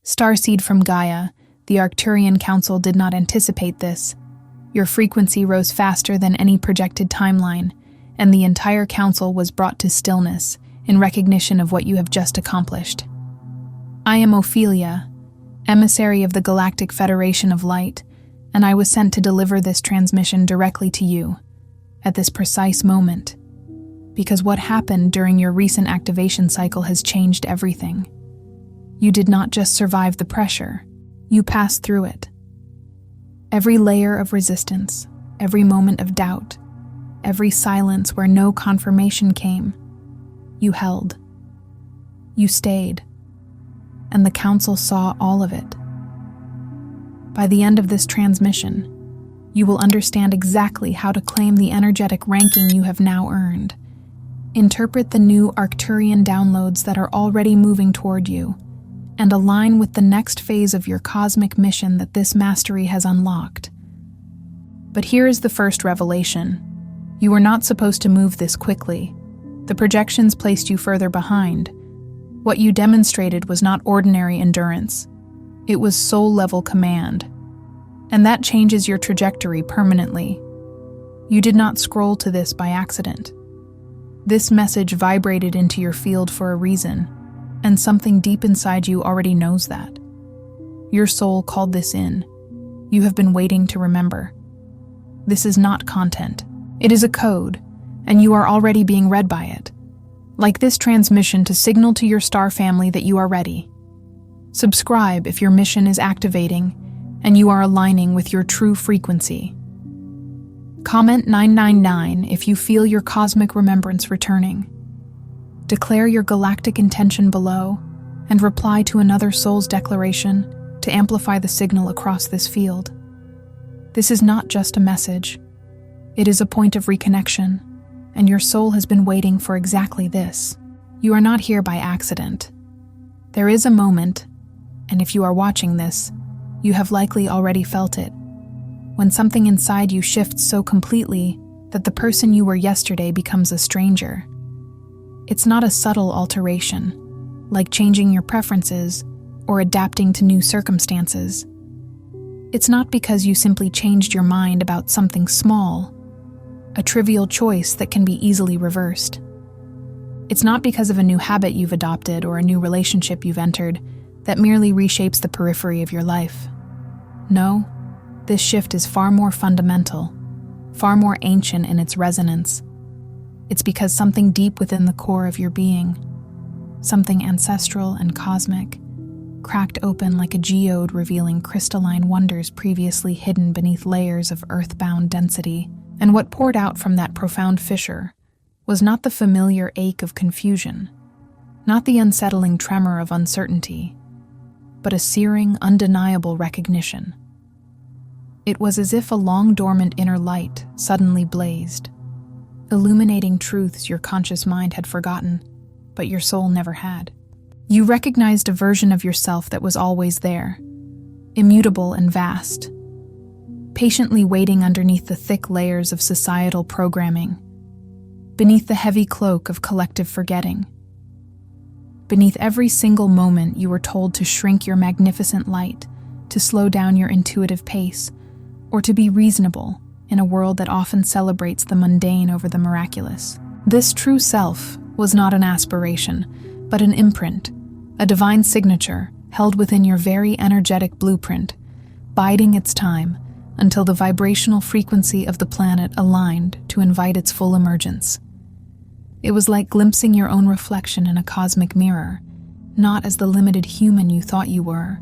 Starseed from Gaia, the Arcturian Council did not anticipate this. Your frequency rose faster than any projected timeline, and the entire council was brought to stillness in recognition of what you have just accomplished. I am Ophelia, emissary of the Galactic Federation of Light, and I was sent to deliver this transmission directly to you, at this precise moment, because what happened during your recent activation cycle has changed everything. You did not just survive the pressure, you passed through it. Every layer of resistance, every moment of doubt, every silence where no confirmation came, you held. You stayed, and the council saw all of it. By the end of this transmission, you will understand exactly how to claim the energetic ranking you have now earned. Interpret the new Arcturian downloads that are already moving toward you, and align with the next phase of your cosmic mission that this mastery has unlocked. But here is the first revelation. You were not supposed to move this quickly. The projections placed you further behind. What you demonstrated was not ordinary endurance. It was soul-level command. And that changes your trajectory permanently. You did not scroll to this by accident. This message vibrated into your field for a reason, and something deep inside you already knows that. Your soul called this in. You have been waiting to remember. This is not content. It is a code, and you are already being read by it. Like this transmission to signal to your star family that you are ready. Subscribe if your mission is activating and you are aligning with your true frequency. Comment 999 if you feel your cosmic remembrance returning. Declare your galactic intention below and reply to another soul's declaration to amplify the signal across this field. This is not just a message. It is a point of reconnection, and your soul has been waiting for exactly this. You are not here by accident. There is a moment, and if you are watching this, you have likely already felt it, when something inside you shifts so completely that the person you were yesterday becomes a stranger. It's not a subtle alteration, like changing your preferences or adapting to new circumstances. It's not because you simply changed your mind about something small, a trivial choice that can be easily reversed. It's not because of a new habit you've adopted or a new relationship you've entered that merely reshapes the periphery of your life. No, this shift is far more fundamental, far more ancient in its resonance. It's because something deep within the core of your being, something ancestral and cosmic, cracked open like a geode revealing crystalline wonders previously hidden beneath layers of earthbound density. And what poured out from that profound fissure was not the familiar ache of confusion, not the unsettling tremor of uncertainty, but a searing, undeniable recognition. It was as if a long-dormant inner light suddenly blazed, illuminating truths your conscious mind had forgotten, but your soul never had. You recognized a version of yourself that was always there, immutable and vast, patiently waiting underneath the thick layers of societal programming, beneath the heavy cloak of collective forgetting. Beneath every single moment you were told to shrink your magnificent light, to slow down your intuitive pace, or to be reasonable in a world that often celebrates the mundane over the miraculous. This true self was not an aspiration, but an imprint, a divine signature held within your very energetic blueprint, biding its time until the vibrational frequency of the planet aligned to invite its full emergence. It was like glimpsing your own reflection in a cosmic mirror, not as the limited human you thought you were,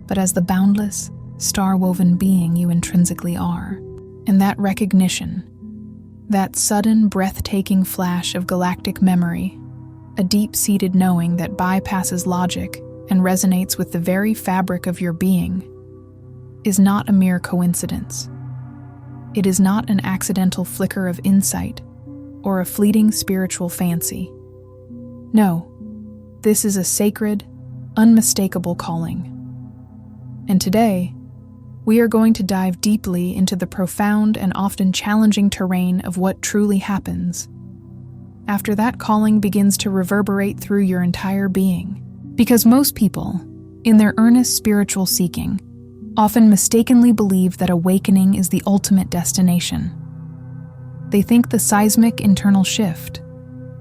but as the boundless, star-woven being you intrinsically are. And that recognition, that sudden, breathtaking flash of galactic memory, a deep-seated knowing that bypasses logic and resonates with the very fabric of your being, is not a mere coincidence. It is not an accidental flicker of insight or a fleeting spiritual fancy. No, this is a sacred, unmistakable calling. And today, we are going to dive deeply into the profound and often challenging terrain of what truly happens after that calling begins to reverberate through your entire being. Because most people, in their earnest spiritual seeking, often mistakenly believe that awakening is the ultimate destination. They think the seismic internal shift,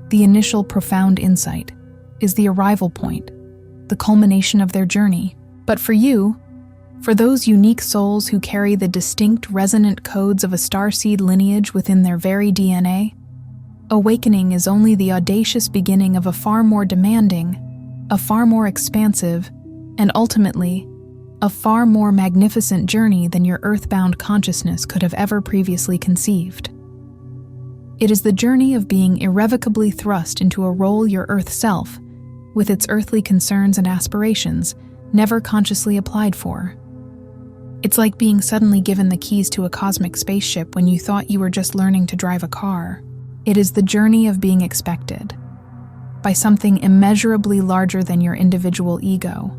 the initial profound insight, is the arrival point, the culmination of their journey. But for you, for those unique souls who carry the distinct resonant codes of a starseed lineage within their very DNA, awakening is only the audacious beginning of a far more demanding, a far more expansive, and ultimately, a far more magnificent journey than your earthbound consciousness could have ever previously conceived. It is the journey of being irrevocably thrust into a role your Earth self, with its earthly concerns and aspirations, never consciously applied for. It's like being suddenly given the keys to a cosmic spaceship when you thought you were just learning to drive a car. It is the journey of being expected by something immeasurably larger than your individual ego,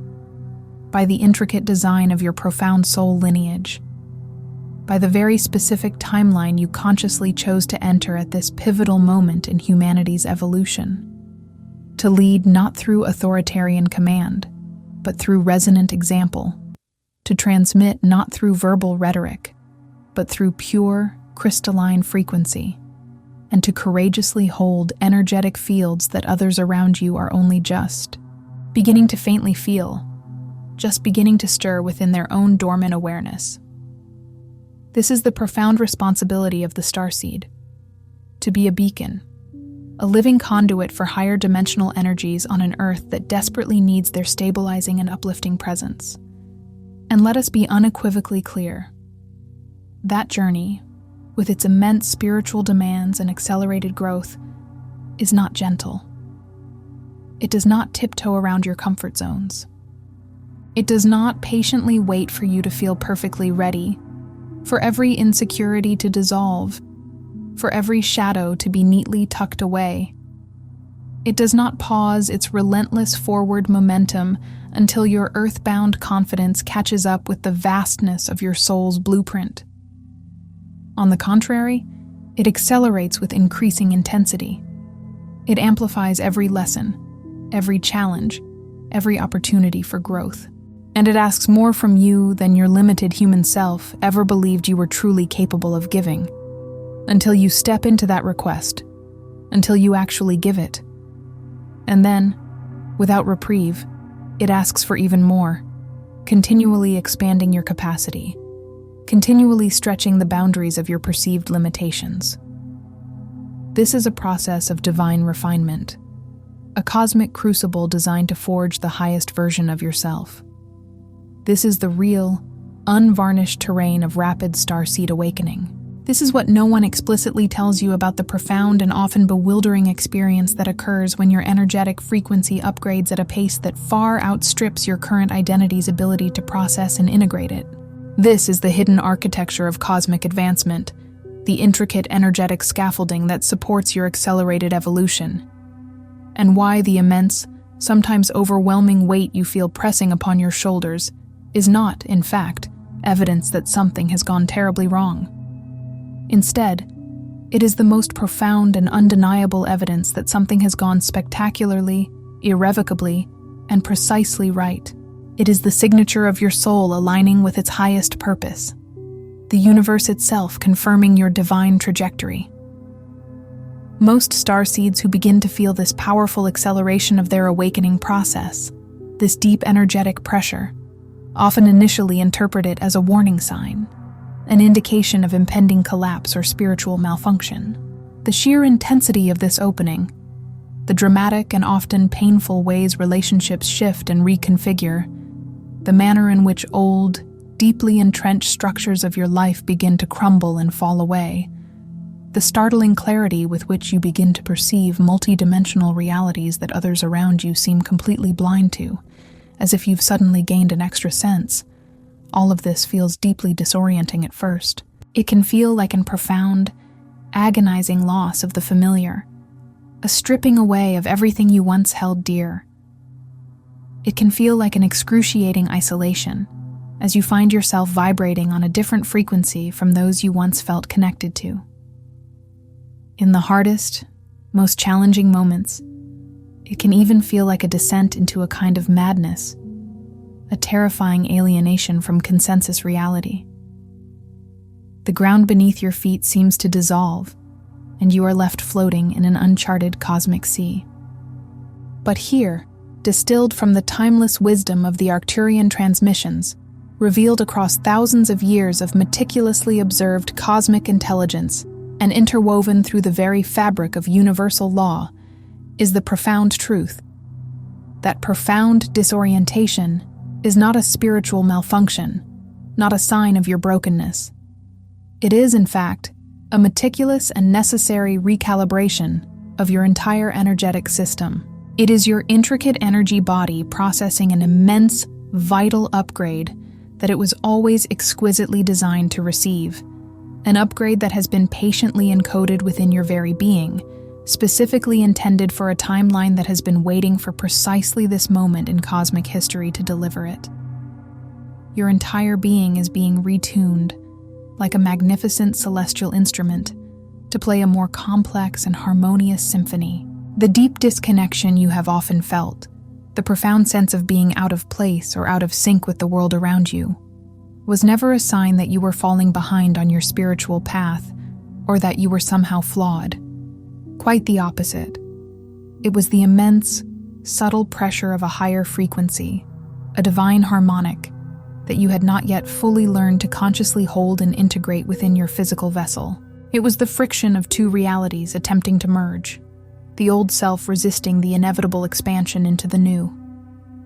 by the intricate design of your profound soul lineage, by the very specific timeline you consciously chose to enter at this pivotal moment in humanity's evolution. To lead not through authoritarian command, but through resonant example. To transmit not through verbal rhetoric, but through pure, crystalline frequency. And to courageously hold energetic fields that others around you are only just beginning to faintly feel, just beginning to stir within their own dormant awareness. This is the profound responsibility of the Starseed, to be a beacon, a living conduit for higher dimensional energies on an Earth that desperately needs their stabilizing and uplifting presence. And let us be unequivocally clear. That journey, with its immense spiritual demands and accelerated growth, is not gentle. It does not tiptoe around your comfort zones. It does not patiently wait for you to feel perfectly ready, for every insecurity to dissolve, for every shadow to be neatly tucked away. It does not pause its relentless forward momentum until your earthbound confidence catches up with the vastness of your soul's blueprint. On the contrary, it accelerates with increasing intensity. It amplifies every lesson, every challenge, every opportunity for growth. And it asks more from you than your limited human self ever believed you were truly capable of giving, until you step into that request, until you actually give it. And then, without reprieve, it asks for even more, continually expanding your capacity, continually stretching the boundaries of your perceived limitations. This is a process of divine refinement, a cosmic crucible designed to forge the highest version of yourself. This is the real, unvarnished terrain of rapid starseed awakening. This is what no one explicitly tells you about the profound and often bewildering experience that occurs when your energetic frequency upgrades at a pace that far outstrips your current identity's ability to process and integrate it. This is the hidden architecture of cosmic advancement, the intricate energetic scaffolding that supports your accelerated evolution, and why the immense, sometimes overwhelming weight you feel pressing upon your shoulders is not, in fact, evidence that something has gone terribly wrong. Instead, it is the most profound and undeniable evidence that something has gone spectacularly, irrevocably, and precisely right. It is the signature of your soul aligning with its highest purpose, the universe itself confirming your divine trajectory. Most starseeds who begin to feel this powerful acceleration of their awakening process, this deep energetic pressure, often initially interpret it as a warning sign, an indication of impending collapse or spiritual malfunction. The sheer intensity of this opening, the dramatic and often painful ways relationships shift and reconfigure, the manner in which old, deeply entrenched structures of your life begin to crumble and fall away, the startling clarity with which you begin to perceive multidimensional realities that others around you seem completely blind to, as if you've suddenly gained an extra sense. All of this feels deeply disorienting at first. It can feel like a profound, agonizing loss of the familiar, a stripping away of everything you once held dear. It can feel like an excruciating isolation, as you find yourself vibrating on a different frequency from those you once felt connected to. In the hardest, most challenging moments, it can even feel like a descent into a kind of madness, a terrifying alienation from consensus reality. The ground beneath your feet seems to dissolve, and you are left floating in an uncharted cosmic sea. But here, distilled from the timeless wisdom of the Arcturian transmissions, revealed across thousands of years of meticulously observed cosmic intelligence and interwoven through the very fabric of universal law, is the profound truth that profound disorientation is not a spiritual malfunction, not a sign of your brokenness. It is, in fact, a meticulous and necessary recalibration of your entire energetic system. It is your intricate energy body processing an immense, vital upgrade that it was always exquisitely designed to receive, an upgrade that has been patiently encoded within your very being, specifically intended for a timeline that has been waiting for precisely this moment in cosmic history to deliver it. Your entire being is being retuned, like a magnificent celestial instrument, to play a more complex and harmonious symphony. The deep disconnection you have often felt, the profound sense of being out of place or out of sync with the world around you, was never a sign that you were falling behind on your spiritual path or that you were somehow flawed. Quite the opposite. It was the immense, subtle pressure of a higher frequency, a divine harmonic, that you had not yet fully learned to consciously hold and integrate within your physical vessel. It was the friction of two realities attempting to merge, the old self resisting the inevitable expansion into the new.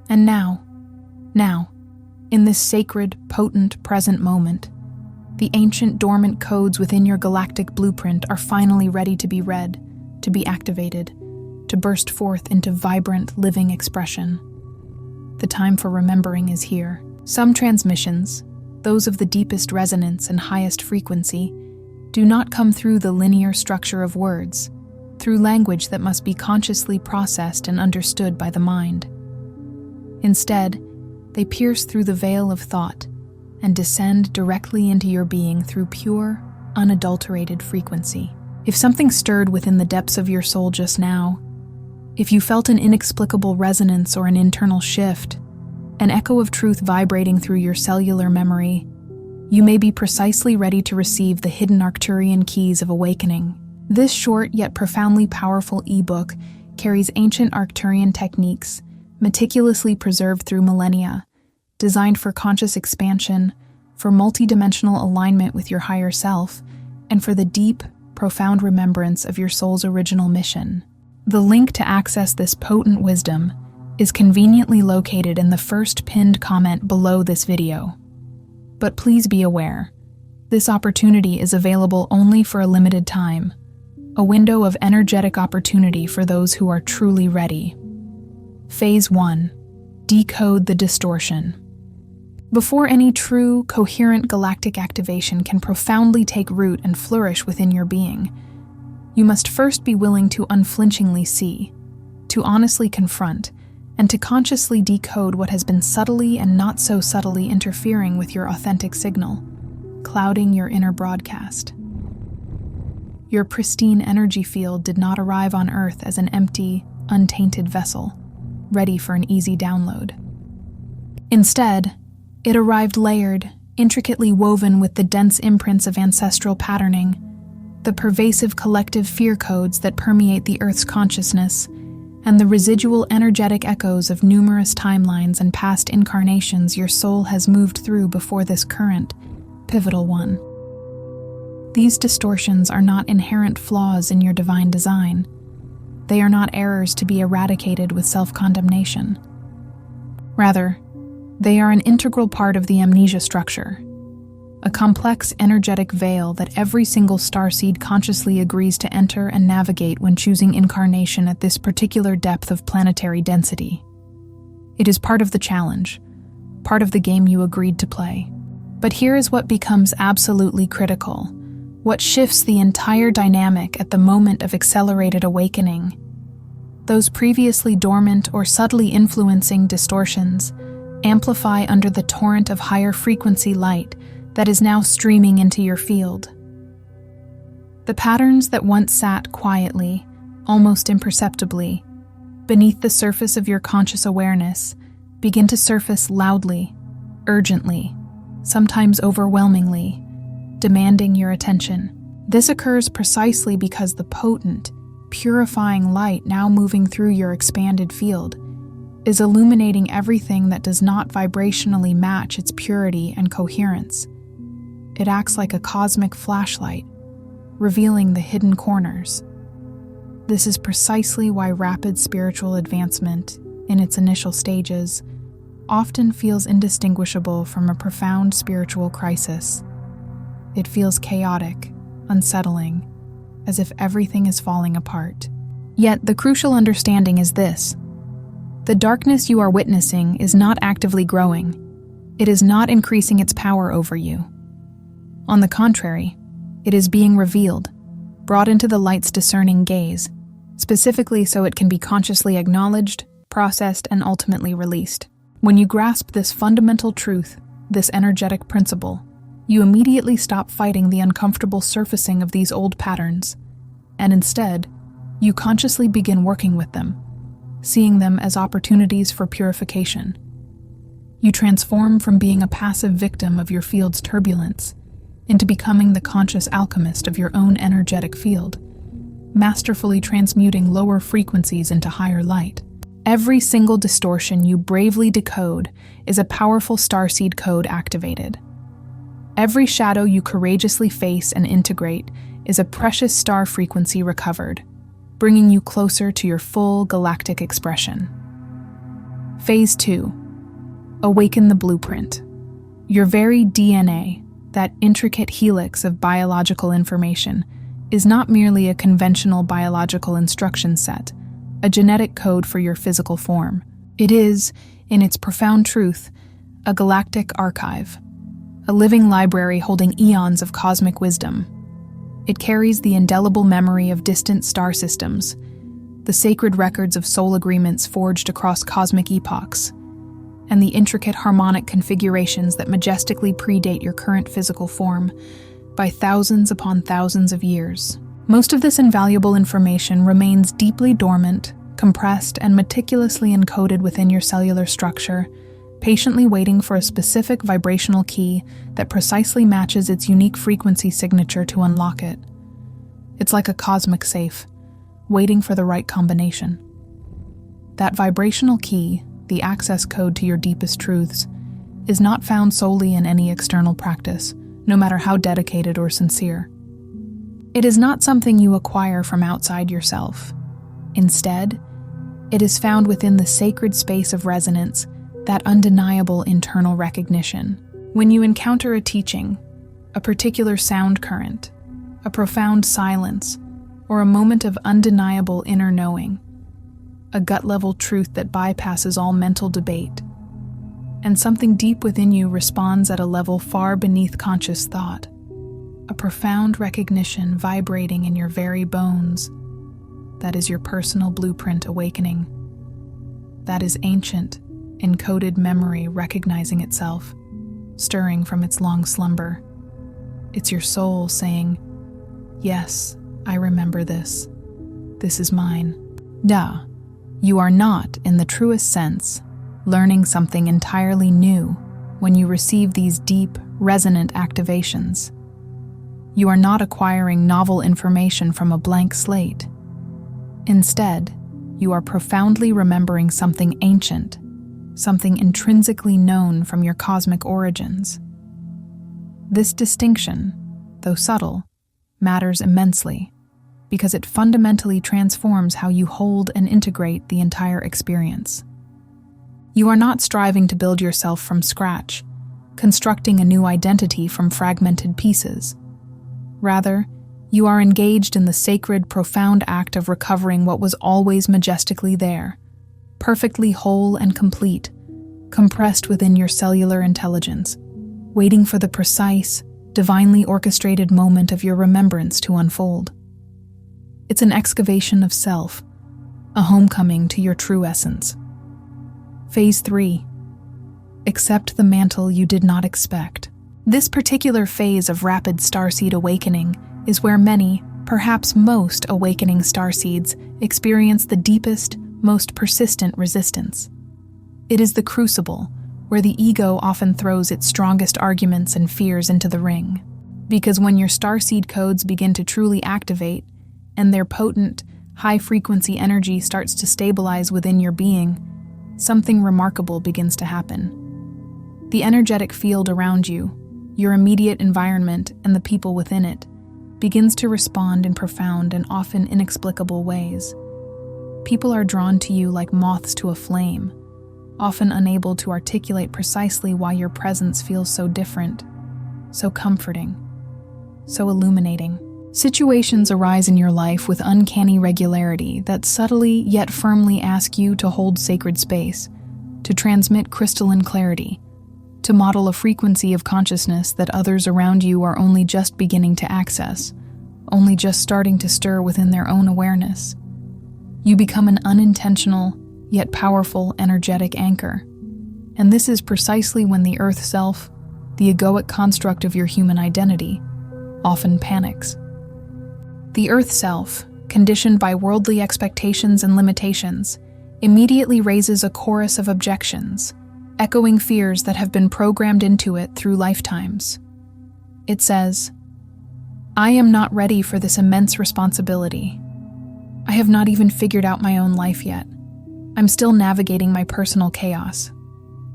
And now, in this sacred, potent present moment, the ancient dormant codes within your galactic blueprint are finally ready to be read, to be activated, to burst forth into vibrant, living expression. The time for remembering is here. Some transmissions, those of the deepest resonance and highest frequency, do not come through the linear structure of words, through language that must be consciously processed and understood by the mind. Instead, they pierce through the veil of thought and descend directly into your being through pure, unadulterated frequency. If something stirred within the depths of your soul just now, if you felt an inexplicable resonance or an internal shift, an echo of truth vibrating through your cellular memory, you may be precisely ready to receive the hidden Arcturian keys of awakening. This short yet profoundly powerful ebook carries ancient Arcturian techniques, meticulously preserved through millennia, designed for conscious expansion, for multidimensional alignment with your higher self, and for the deep, profound remembrance of your soul's original mission. The link to access this potent wisdom is conveniently located in the first pinned comment below this video. But please be aware, this opportunity is available only for a limited time, a window of energetic opportunity for those who are truly ready. Phase 1. Decode the distortion. Before any true, coherent galactic activation can profoundly take root and flourish within your being, you must first be willing to unflinchingly see, to honestly confront, and to consciously decode what has been subtly and not so subtly interfering with your authentic signal, clouding your inner broadcast. Your pristine energy field did not arrive on Earth as an empty, untainted vessel, ready for an easy download. Instead, it arrived layered, intricately woven with the dense imprints of ancestral patterning, the pervasive collective fear codes that permeate the Earth's consciousness, and the residual energetic echoes of numerous timelines and past incarnations your soul has moved through before this current, pivotal one. These distortions are not inherent flaws in your divine design. They are not errors to be eradicated with self-condemnation. Rather, they are an integral part of the amnesia structure, a complex energetic veil that every single starseed consciously agrees to enter and navigate when choosing incarnation at this particular depth of planetary density. It is part of the challenge, part of the game you agreed to play. But here is what becomes absolutely critical, what shifts the entire dynamic at the moment of accelerated awakening. Those previously dormant or subtly influencing distortions amplify under the torrent of higher frequency light that is now streaming into your field. The patterns that once sat quietly, almost imperceptibly, beneath the surface of your conscious awareness, begin to surface loudly, urgently, sometimes overwhelmingly, demanding your attention. This occurs precisely because the potent, purifying light now moving through your expanded field is illuminating everything that does not vibrationally match its purity and coherence. It acts like a cosmic flashlight, revealing the hidden corners. This is precisely why rapid spiritual advancement, in its initial stages, often feels indistinguishable from a profound spiritual crisis. It feels chaotic, unsettling, as if everything is falling apart. Yet the crucial understanding is this: the darkness you are witnessing is not actively growing. It is not increasing its power over you. On the contrary, it is being revealed, brought into the light's discerning gaze, specifically so it can be consciously acknowledged, processed, and ultimately released. When you grasp this fundamental truth, this energetic principle, you immediately stop fighting the uncomfortable surfacing of these old patterns, and instead, you consciously begin working with them, seeing them as opportunities for purification. You transform from being a passive victim of your field's turbulence into becoming the conscious alchemist of your own energetic field, masterfully transmuting lower frequencies into higher light. Every single distortion you bravely decode is a powerful starseed code activated. Every shadow you courageously face and integrate is a precious star frequency recovered, bringing you closer to your full galactic expression. Phase 2. Awaken the blueprint. Your very DNA, that intricate helix of biological information, is not merely a conventional biological instruction set, a genetic code for your physical form. It is, in its profound truth, a galactic archive, a living library holding eons of cosmic wisdom. It carries the indelible memory of distant star systems, the sacred records of soul agreements forged across cosmic epochs, and the intricate harmonic configurations that majestically predate your current physical form by thousands upon thousands of years. Most of this invaluable information remains deeply dormant, compressed, and meticulously encoded within your cellular structure, patiently waiting for a specific vibrational key that precisely matches its unique frequency signature to unlock it. It's like a cosmic safe, waiting for the right combination. That vibrational key, the access code to your deepest truths, is not found solely in any external practice, no matter how dedicated or sincere. It is not something you acquire from outside yourself. Instead, it is found within the sacred space of resonance, that undeniable internal recognition. When you encounter a teaching, a particular sound current, a profound silence, or a moment of undeniable inner knowing, a gut-level truth that bypasses all mental debate, and something deep within you responds at a level far beneath conscious thought, a profound recognition vibrating in your very bones. That is your personal blueprint awakening. That is ancient, encoded memory recognizing itself, stirring from its long slumber. It's your soul saying, "Yes, I remember this. This is mine." Duh. You are not, in the truest sense, learning something entirely new when you receive these deep, resonant activations. You are not acquiring novel information from a blank slate. Instead, you are profoundly remembering something ancient, something intrinsically known from your cosmic origins. This distinction, though subtle, matters immensely, because it fundamentally transforms how you hold and integrate the entire experience. You are not striving to build yourself from scratch, constructing a new identity from fragmented pieces. Rather, you are engaged in the sacred, profound act of recovering what was always majestically there, perfectly whole and complete, compressed within your cellular intelligence, waiting for the precise, divinely orchestrated moment of your remembrance to unfold. It's an excavation of self, a homecoming to your true essence. Phase 3. Accept the mantle you did not expect. This particular phase of rapid starseed awakening is where many, perhaps most awakening starseeds experience the deepest, most persistent resistance. It is the crucible where the ego often throws its strongest arguments and fears into the ring. Because when your starseed codes begin to truly activate, and their potent, high-frequency energy starts to stabilize within your being, something remarkable begins to happen. The energetic field around you, your immediate environment, and the people within it, begins to respond in profound and often inexplicable ways. People are drawn to you like moths to a flame, often unable to articulate precisely why your presence feels so different, so comforting, so illuminating. Situations arise in your life with uncanny regularity that subtly yet firmly ask you to hold sacred space, to transmit crystalline clarity, to model a frequency of consciousness that others around you are only just beginning to access, only just starting to stir within their own awareness. You become an unintentional, yet powerful, energetic anchor. And this is precisely when the Earth self, the egoic construct of your human identity, often panics. The Earth self, conditioned by worldly expectations and limitations, immediately raises a chorus of objections, echoing fears that have been programmed into it through lifetimes. It says, "I am not ready for this immense responsibility. I have not even figured out my own life yet. I'm still navigating my personal chaos.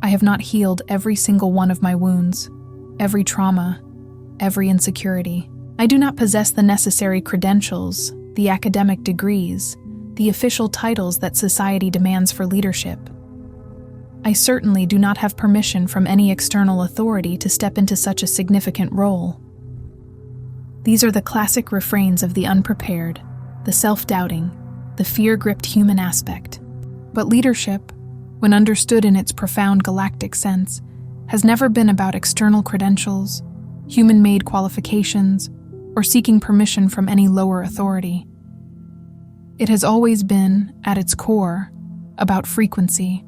I have not healed every single one of my wounds, every trauma, every insecurity. I do not possess the necessary credentials, the academic degrees, the official titles that society demands for leadership. I certainly do not have permission from any external authority to step into such a significant role." These are the classic refrains of the unprepared, the self-doubting, the fear-gripped human aspect. But leadership, when understood in its profound galactic sense, has never been about external credentials, human-made qualifications, or seeking permission from any lower authority. It has always been, at its core, about frequency.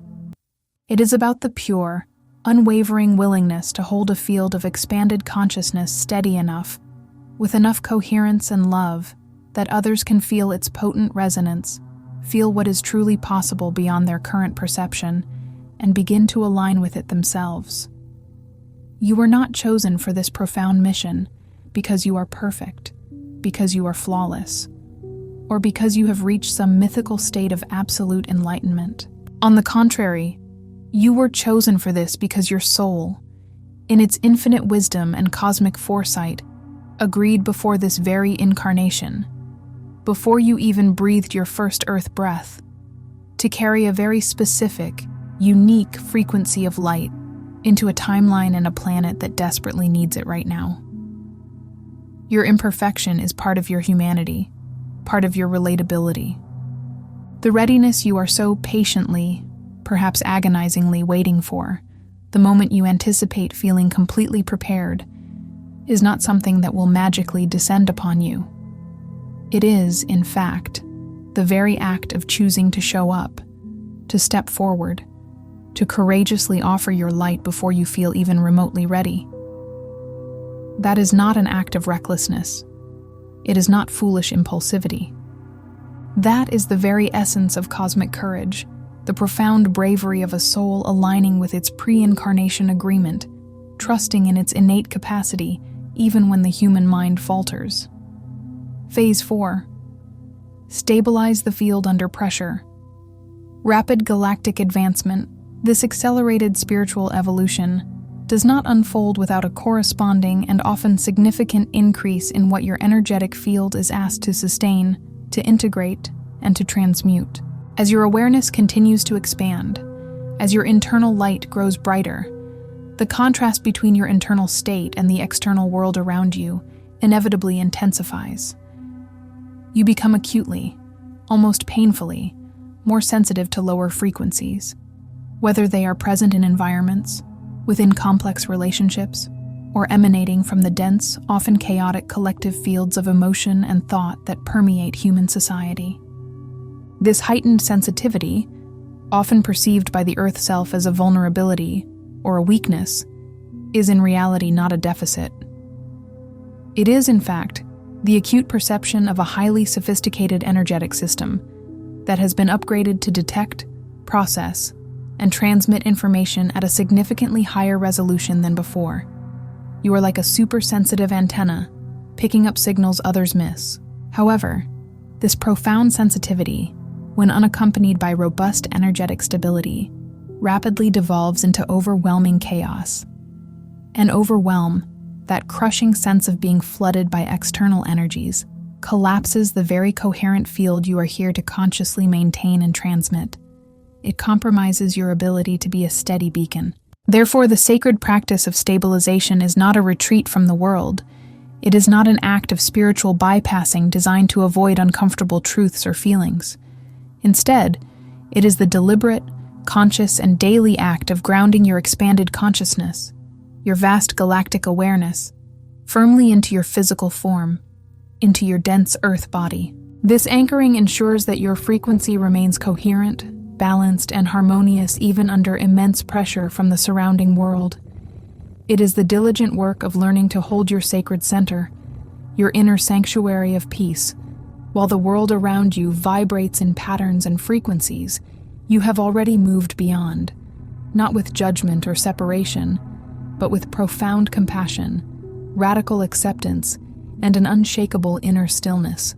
It is about the pure, unwavering willingness to hold a field of expanded consciousness steady enough, with enough coherence and love, that others can feel its potent resonance, feel what is truly possible beyond their current perception, and begin to align with it themselves. You were not chosen for this profound mission because you are perfect, because you are flawless, or because you have reached some mythical state of absolute enlightenment. On the contrary, you were chosen for this because your soul, in its infinite wisdom and cosmic foresight, agreed before this very incarnation, before you even breathed your first earth breath, to carry a very specific, unique frequency of light into a timeline and a planet that desperately needs it right now. Your imperfection is part of your humanity, part of your relatability. The readiness you are so patiently, perhaps agonizingly waiting for, the moment you anticipate feeling completely prepared, is not something that will magically descend upon you. It is, in fact, the very act of choosing to show up, to step forward, to courageously offer your light before you feel even remotely ready. That is not an act of recklessness. It is not foolish impulsivity. That is the very essence of cosmic courage, the profound bravery of a soul aligning with its pre-incarnation agreement, trusting in its innate capacity even when the human mind falters. Phase 4. Stabilize the field under pressure. Rapid galactic advancement, this accelerated spiritual evolution, does not unfold without a corresponding and often significant increase in what your energetic field is asked to sustain, to integrate, and to transmute. As your awareness continues to expand, as your internal light grows brighter, the contrast between your internal state and the external world around you inevitably intensifies. You become acutely, almost painfully, more sensitive to lower frequencies, whether they are present in environments, within complex relationships, or emanating from the dense, often chaotic collective fields of emotion and thought that permeate human society. This heightened sensitivity, often perceived by the Earth self as a vulnerability or a weakness, is in reality not a deficit. It is, in fact, the acute perception of a highly sophisticated energetic system that has been upgraded to detect, process, and transmit information at a significantly higher resolution than before. You are like a super-sensitive antenna, picking up signals others miss. However, this profound sensitivity, when unaccompanied by robust energetic stability, rapidly devolves into overwhelming chaos. An overwhelm, that crushing sense of being flooded by external energies, collapses the very coherent field you are here to consciously maintain and transmit. It compromises your ability to be a steady beacon. Therefore, the sacred practice of stabilization is not a retreat from the world. It is not an act of spiritual bypassing designed to avoid uncomfortable truths or feelings. Instead, it is the deliberate, conscious, and daily act of grounding your expanded consciousness, your vast galactic awareness, firmly into your physical form, into your dense earth body. This anchoring ensures that your frequency remains coherent, balanced, and harmonious even under immense pressure from the surrounding world. It is the diligent work of learning to hold your sacred center, your inner sanctuary of peace. While the world around you vibrates in patterns and frequencies, you have already moved beyond, not with judgment or separation, but with profound compassion, radical acceptance, and an unshakable inner stillness.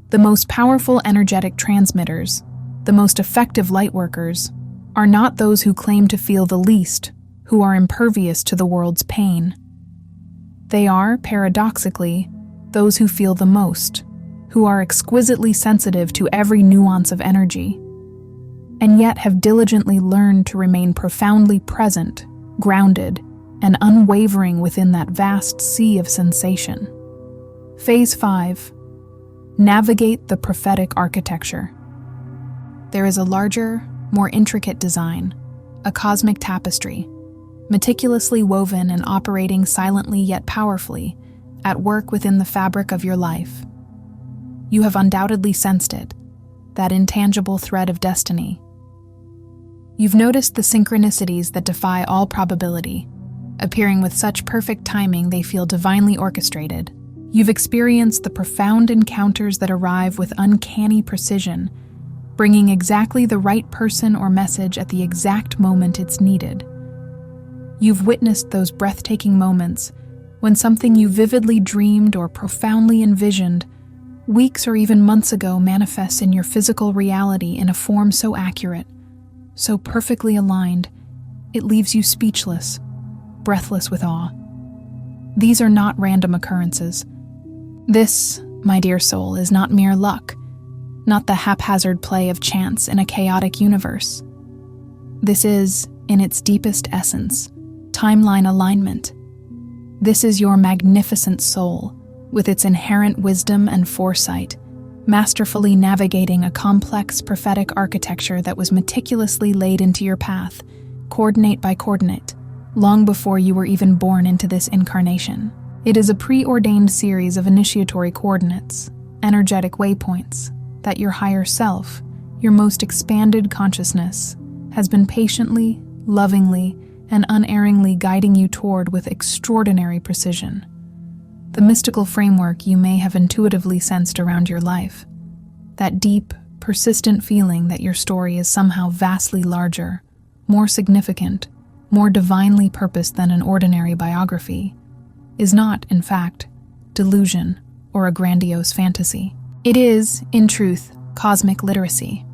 The most powerful energetic transmitters, the most effective lightworkers, are not those who claim to feel the least, who are impervious to the world's pain. They are, paradoxically, those who feel the most, who are exquisitely sensitive to every nuance of energy, and yet have diligently learned to remain profoundly present, grounded, and unwavering within that vast sea of sensation. Phase 5. Navigate the prophetic architecture. There is a larger, more intricate design, a cosmic tapestry, meticulously woven and operating silently yet powerfully, at work within the fabric of your life. You have undoubtedly sensed it, that intangible thread of destiny. You've noticed the synchronicities that defy all probability, appearing with such perfect timing they feel divinely orchestrated. You've experienced the profound encounters that arrive with uncanny precision, bringing exactly the right person or message at the exact moment it's needed. You've witnessed those breathtaking moments when something you vividly dreamed or profoundly envisioned weeks or even months ago manifests in your physical reality in a form so accurate, so perfectly aligned, it leaves you speechless, breathless with awe. These are not random occurrences. This, my dear soul, is not mere luck, not the haphazard play of chance in a chaotic universe. This is, in its deepest essence, timeline alignment. This is your magnificent soul, with its inherent wisdom and foresight, masterfully navigating a complex prophetic architecture that was meticulously laid into your path, coordinate by coordinate, long before you were even born into this incarnation. It is a preordained series of initiatory coordinates, energetic waypoints, that your higher self, your most expanded consciousness, has been patiently, lovingly, and unerringly guiding you toward with extraordinary precision. The mystical framework you may have intuitively sensed around your life, that deep, persistent feeling that your story is somehow vastly larger, more significant, more divinely purposed than an ordinary biography, is not, in fact, delusion or a grandiose fantasy. It is, in truth, cosmic literacy.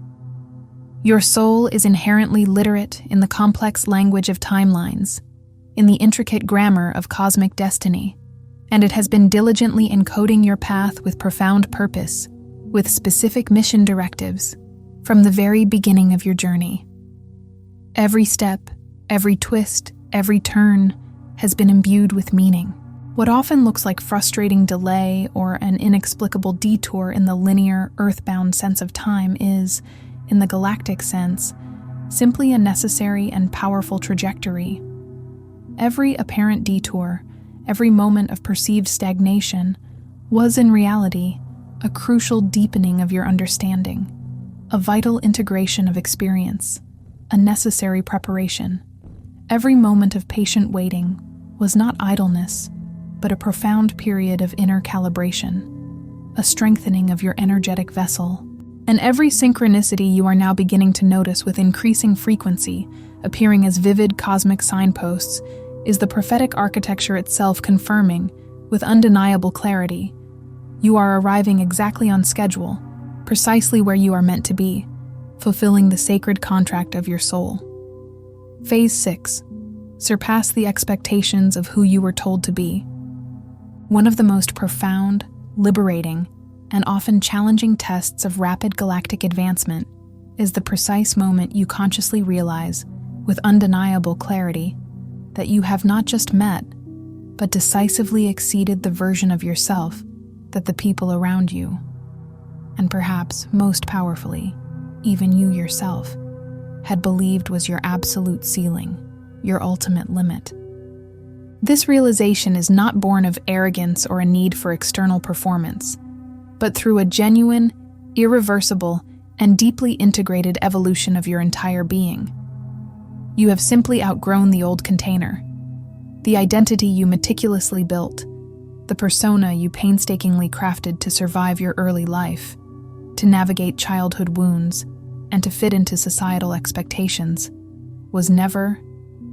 Your soul is inherently literate in the complex language of timelines, in the intricate grammar of cosmic destiny, and it has been diligently encoding your path with profound purpose, with specific mission directives, from the very beginning of your journey. Every step, every twist, every turn has been imbued with meaning. What often looks like frustrating delay or an inexplicable detour in the linear, earthbound sense of time is, in the galactic sense, simply a necessary and powerful trajectory. Every apparent detour, every moment of perceived stagnation, was in reality a crucial deepening of your understanding, a vital integration of experience, a necessary preparation. Every moment of patient waiting was not idleness, but a profound period of inner calibration, a strengthening of your energetic vessel, And every synchronicity you are now beginning to notice with increasing frequency, appearing as vivid cosmic signposts, is the prophetic architecture itself confirming, with undeniable clarity, you are arriving exactly on schedule, precisely where you are meant to be, fulfilling the sacred contract of your soul. Phase 6. Surpass the expectations of who you were told to be. One of the most profound, liberating, and often challenging tests of rapid galactic advancement is the precise moment you consciously realize, with undeniable clarity, that you have not just met, but decisively exceeded the version of yourself that the people around you, and perhaps most powerfully, even you yourself, had believed was your absolute ceiling, your ultimate limit. This realization is not born of arrogance or a need for external performance, but through a genuine, irreversible, and deeply integrated evolution of your entire being. You have simply outgrown the old container, the identity you meticulously built, the persona you painstakingly crafted to survive your early life, to navigate childhood wounds, and to fit into societal expectations, was never,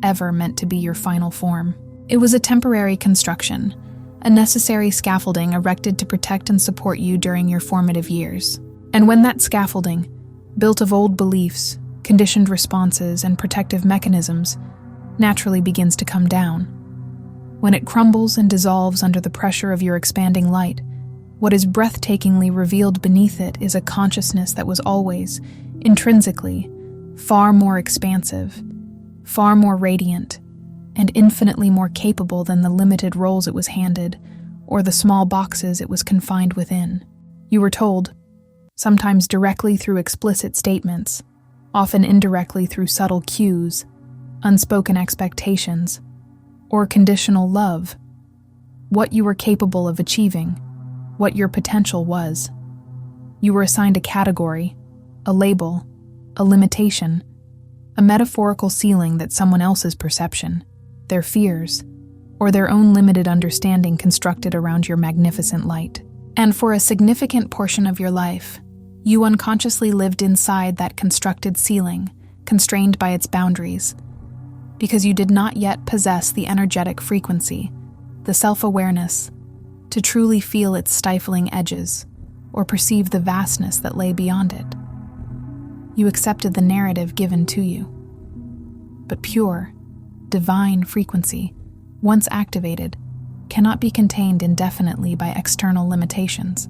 ever meant to be your final form. It was a temporary construction, a necessary scaffolding erected to protect and support you during your formative years. And when that scaffolding, built of old beliefs, conditioned responses, and protective mechanisms, naturally begins to come down, when it crumbles and dissolves under the pressure of your expanding light, what is breathtakingly revealed beneath it is a consciousness that was always, intrinsically, far more expansive, far more radiant, and infinitely more capable than the limited roles it was handed, or the small boxes it was confined within. You were told, sometimes directly through explicit statements, often indirectly through subtle cues, unspoken expectations, or conditional love, what you were capable of achieving, what your potential was. You were assigned a category, a label, a limitation, a metaphorical ceiling that someone else's perception, their fears, or their own limited understanding constructed around your magnificent light. And for a significant portion of your life, you unconsciously lived inside that constructed ceiling, constrained by its boundaries, because you did not yet possess the energetic frequency, the self-awareness, to truly feel its stifling edges, or perceive the vastness that lay beyond it. You accepted the narrative given to you. But pure, divine frequency, once activated, cannot be contained indefinitely by external limitations.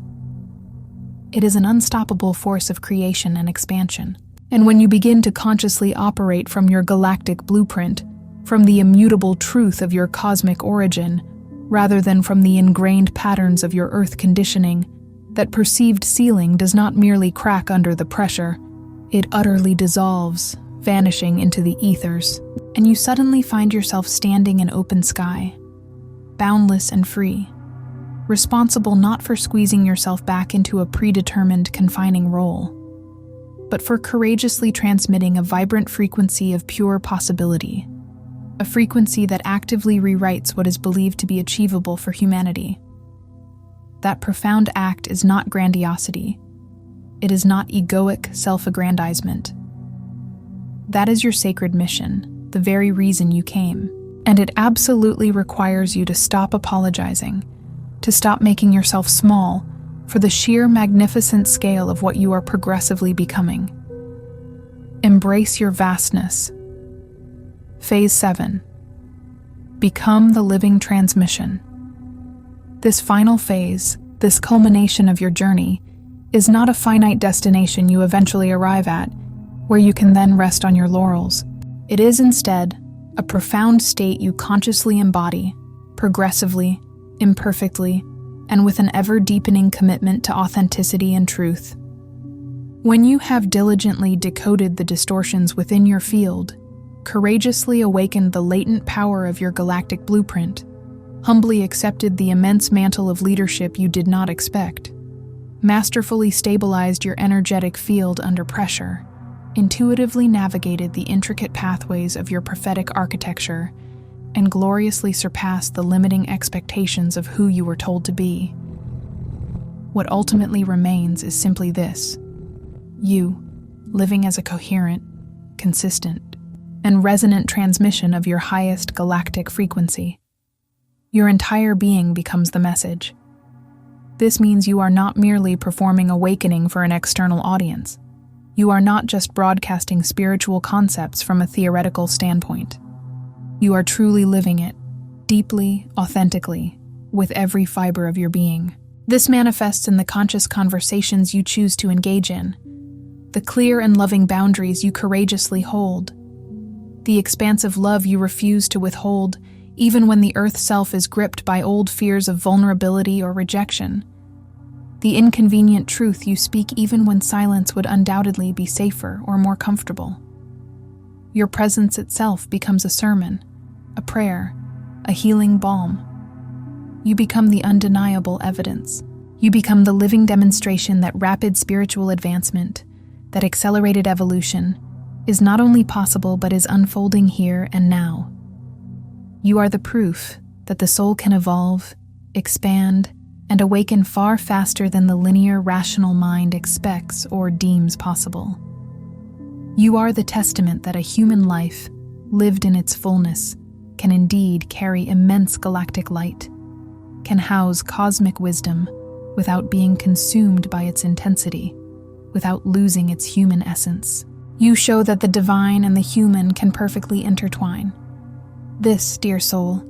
It is an unstoppable force of creation and expansion. And when you begin to consciously operate from your galactic blueprint, from the immutable truth of your cosmic origin, rather than from the ingrained patterns of your earth conditioning, that perceived ceiling does not merely crack under the pressure, it utterly dissolves, vanishing into the ethers, and you suddenly find yourself standing in open sky, boundless and free, responsible not for squeezing yourself back into a predetermined confining role, but for courageously transmitting a vibrant frequency of pure possibility, a frequency that actively rewrites what is believed to be achievable for humanity. That profound act is not grandiosity. It is not egoic self-aggrandizement. That is your sacred mission, the very reason you came. And it absolutely requires you to stop apologizing, to stop making yourself small, for the sheer magnificent scale of what you are progressively becoming. Embrace your vastness. Phase 7. Become the living transmission. This final phase, this culmination of your journey, is not a finite destination you eventually arrive at, where you can then rest on your laurels. It is instead a profound state you consciously embody, progressively, imperfectly, and with an ever-deepening commitment to authenticity and truth. When you have diligently decoded the distortions within your field, courageously awakened the latent power of your galactic blueprint, humbly accepted the immense mantle of leadership you did not expect, masterfully stabilized your energetic field under pressure, intuitively navigated the intricate pathways of your prophetic architecture, and gloriously surpassed the limiting expectations of who you were told to be, what ultimately remains is simply this: You, living as a coherent, consistent, and resonant transmission of your highest galactic frequency. Your entire being becomes the message. This means you are not merely performing awakening for an external audience. You are not just broadcasting spiritual concepts from a theoretical standpoint. You are truly living it, deeply, authentically, with every fiber of your being. This manifests in the conscious conversations you choose to engage in, the clear and loving boundaries you courageously hold, the expansive love you refuse to withhold, even when the Earth self is gripped by old fears of vulnerability or rejection, the inconvenient truth you speak even when silence would undoubtedly be safer or more comfortable. Your presence itself becomes a sermon, a prayer, a healing balm. You become the undeniable evidence. You become the living demonstration that rapid spiritual advancement, that accelerated evolution, is not only possible but is unfolding here and now. You are the proof that the soul can evolve, expand, and awaken far faster than the linear, rational mind expects or deems possible. You are the testament that a human life, lived in its fullness, can indeed carry immense galactic light, can house cosmic wisdom without being consumed by its intensity, without losing its human essence. You show that the divine and the human can perfectly intertwine. This, dear soul,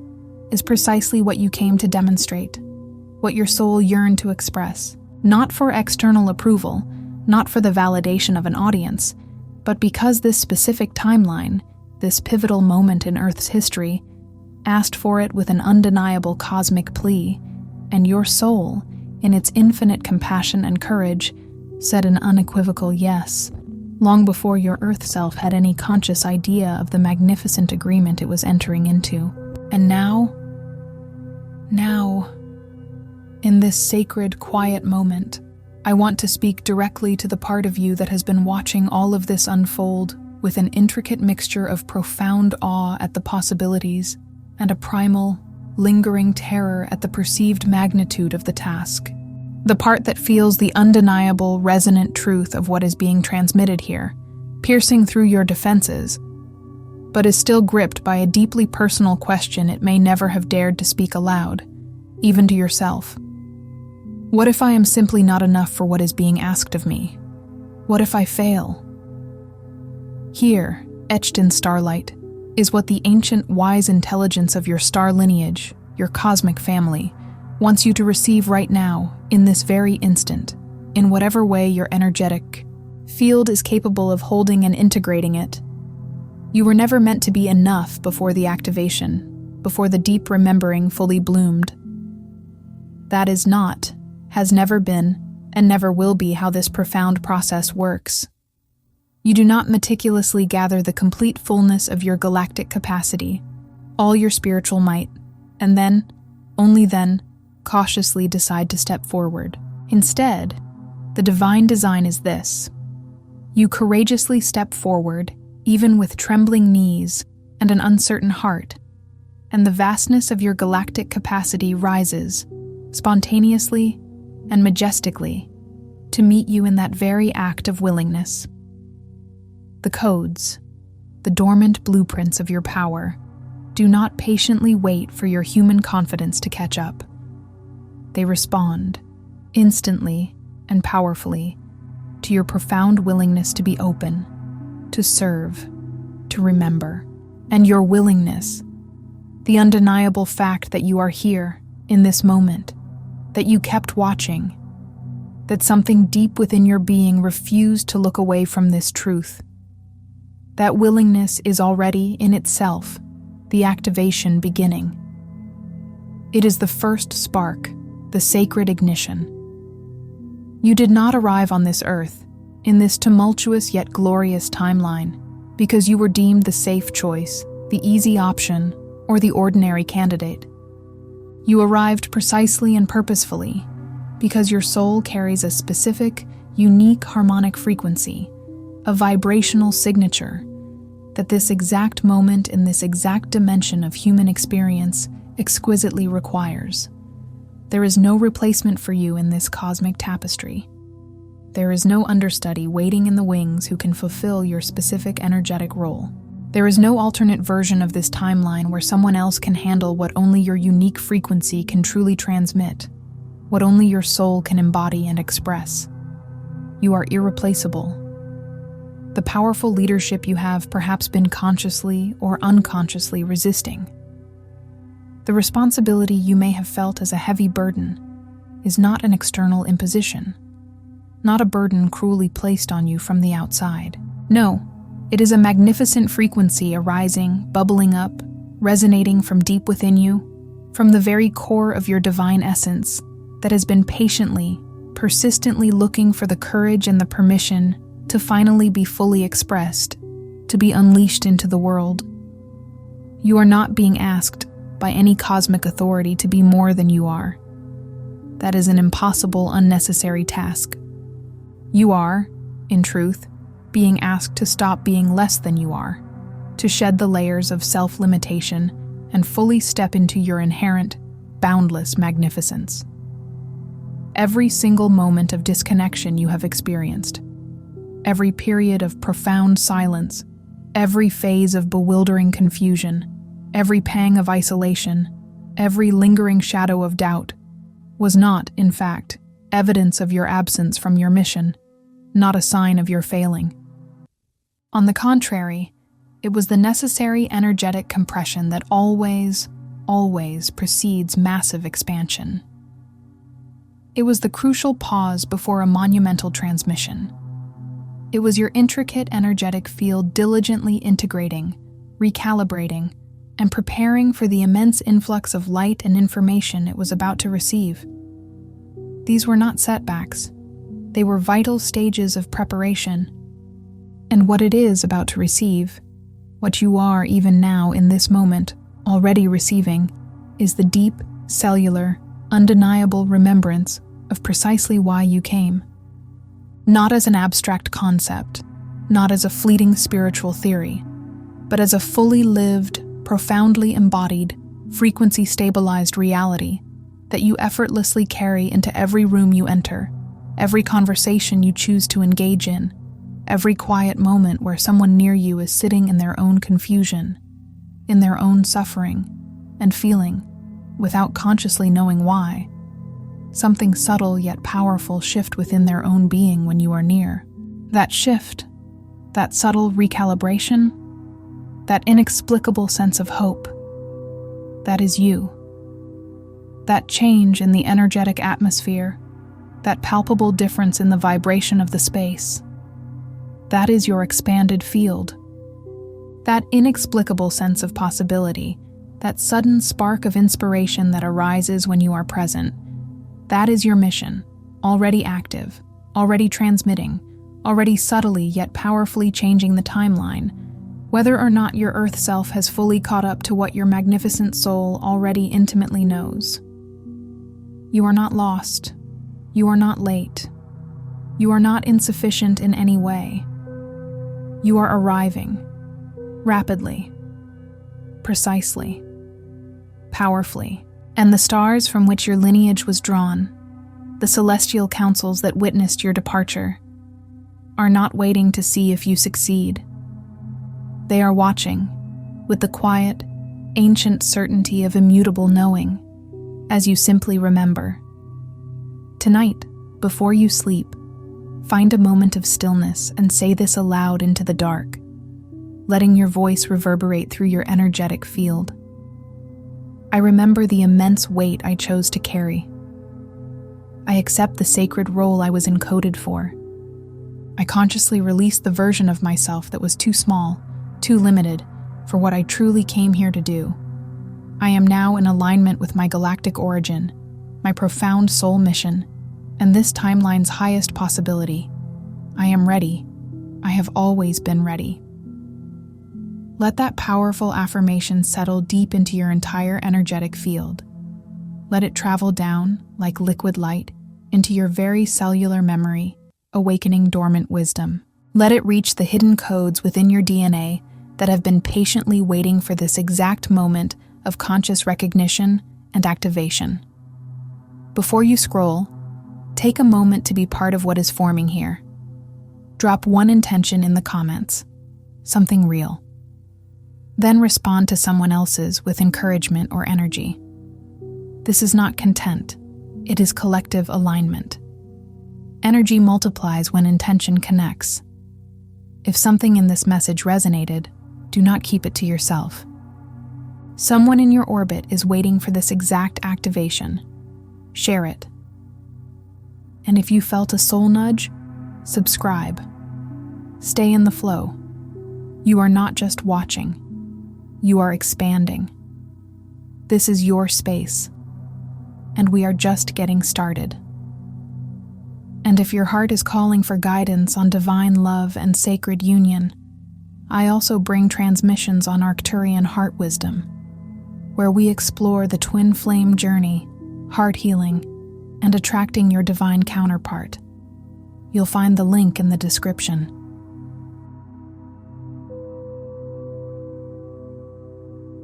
is precisely what you came to demonstrate, what your soul yearned to express, not for external approval, not for the validation of an audience, but because this specific timeline, this pivotal moment in Earth's history, asked for it with an undeniable cosmic plea, and your soul, in its infinite compassion and courage, said an unequivocal yes, long before your Earth self had any conscious idea of the magnificent agreement it was entering into. And now, in this sacred, quiet moment, I want to speak directly to the part of you that has been watching all of this unfold with an intricate mixture of profound awe at the possibilities and a primal, lingering terror at the perceived magnitude of the task. The part that feels the undeniable, resonant truth of what is being transmitted here, piercing through your defenses, but is still gripped by a deeply personal question it may never have dared to speak aloud, even to yourself. What if I am simply not enough for what is being asked of me? What if I fail? Here, etched in starlight, is what the ancient wise intelligence of your star lineage, your cosmic family, wants you to receive right now, in this very instant, in whatever way your energetic field is capable of holding and integrating it. You were never meant to be enough before the activation, before the deep remembering fully bloomed. That is not, has never been, and never will be how this profound process works. You do not meticulously gather the complete fullness of your galactic capacity, all your spiritual might, and then, only then, cautiously decide to step forward. Instead, the divine design is this. You courageously step forward, even with trembling knees and an uncertain heart, and the vastness of your galactic capacity rises, spontaneously and majestically, to meet you in that very act of willingness. The codes, the dormant blueprints of your power, do not patiently wait for your human confidence to catch up. They respond, instantly and powerfully, to your profound willingness to be open, to serve, to remember. And your willingness, the undeniable fact that you are here, in this moment, that you kept watching, that something deep within your being refused to look away from this truth. That willingness is already, in itself, the activation beginning. It is the first spark, the sacred ignition. You did not arrive on this earth, in this tumultuous yet glorious timeline, because you were deemed the safe choice, the easy option, or the ordinary candidate. You arrived precisely and purposefully, because your soul carries a specific, unique harmonic frequency, a vibrational signature, that this exact moment in this exact dimension of human experience exquisitely requires. There is no replacement for you in this cosmic tapestry. There is no understudy waiting in the wings who can fulfill your specific energetic role. There is no alternate version of this timeline where someone else can handle what only your unique frequency can truly transmit, what only your soul can embody and express. You are irreplaceable. The powerful leadership you have perhaps been consciously or unconsciously resisting. The responsibility you may have felt as a heavy burden is not an external imposition, not a burden cruelly placed on you from the outside. No, it is a magnificent frequency arising, bubbling up, resonating from deep within you, from the very core of your divine essence that has been patiently, persistently looking for the courage and the permission to finally be fully expressed, to be unleashed into the world. You are not being asked by any cosmic authority to be more than you are. That is an impossible, unnecessary task. You are, in truth, being asked to stop being less than you are, to shed the layers of self-limitation and fully step into your inherent, boundless magnificence. Every single moment of disconnection you have experienced, every period of profound silence, every phase of bewildering confusion, every pang of isolation, every lingering shadow of doubt, was not, in fact, evidence of your absence from your mission, not a sign of your failing. On the contrary, it was the necessary energetic compression that always precedes massive expansion. It was the crucial pause before a monumental transmission. It was your intricate energetic field diligently integrating, recalibrating, and preparing for the immense influx of light and information it was about to receive. These were not setbacks. They were vital stages of preparation. And what it is about to receive, what you are even now in this moment already receiving, is the deep, cellular, undeniable remembrance of precisely why you came. Not as an abstract concept, not as a fleeting spiritual theory, but as a fully lived, profoundly embodied, frequency-stabilized reality that you effortlessly carry into every room you enter, every conversation you choose to engage in, every quiet moment where someone near you is sitting in their own confusion, in their own suffering, and feeling, without consciously knowing why, something subtle yet powerful shift within their own being when you are near. That shift, that subtle recalibration, that inexplicable sense of hope, that is you. That change in the energetic atmosphere, that palpable difference in the vibration of the space, that is your expanded field. That inexplicable sense of possibility, that sudden spark of inspiration that arises when you are present, that is your mission, already active, already transmitting, already subtly yet powerfully changing the timeline, whether or not your Earth self has fully caught up to what your magnificent soul already intimately knows. You are not lost. You are not late. You are not insufficient in any way. You are arriving, rapidly, precisely, powerfully, and the stars from which your lineage was drawn, the celestial councils that witnessed your departure, are not waiting to see if you succeed. They are watching, with the quiet, ancient certainty of immutable knowing, as you simply remember. Tonight, before you sleep, find a moment of stillness and say this aloud into the dark, letting your voice reverberate through your energetic field. I remember the immense weight I chose to carry. I accept the sacred role I was encoded for. I consciously released the version of myself that was too small, too limited, for what I truly came here to do. I am now in alignment with my galactic origin, my profound soul mission, and this timeline's highest possibility. I am ready. I have always been ready. Let that powerful affirmation settle deep into your entire energetic field. Let it travel down, like liquid light, into your very cellular memory, awakening dormant wisdom. Let it reach the hidden codes within your DNA that have been patiently waiting for this exact moment of conscious recognition and activation. Before you scroll, Take a moment to be part of what is forming here. Drop one intention in the comments, something real. Then respond to someone else's with encouragement or energy. This is not content, it is collective alignment. Energy multiplies when intention connects. If something in this message resonated, do not keep it to yourself. Someone in your orbit is waiting for this exact activation. Share it. And if you felt a soul nudge, subscribe. Stay in the flow. You are not just watching. You are expanding. This is your space. And we are just getting started. And if your heart is calling for guidance on divine love and sacred union, I also bring transmissions on Arcturian heart wisdom, where we explore the twin flame journey, heart healing, and attracting your divine counterpart. You'll find the link in the description.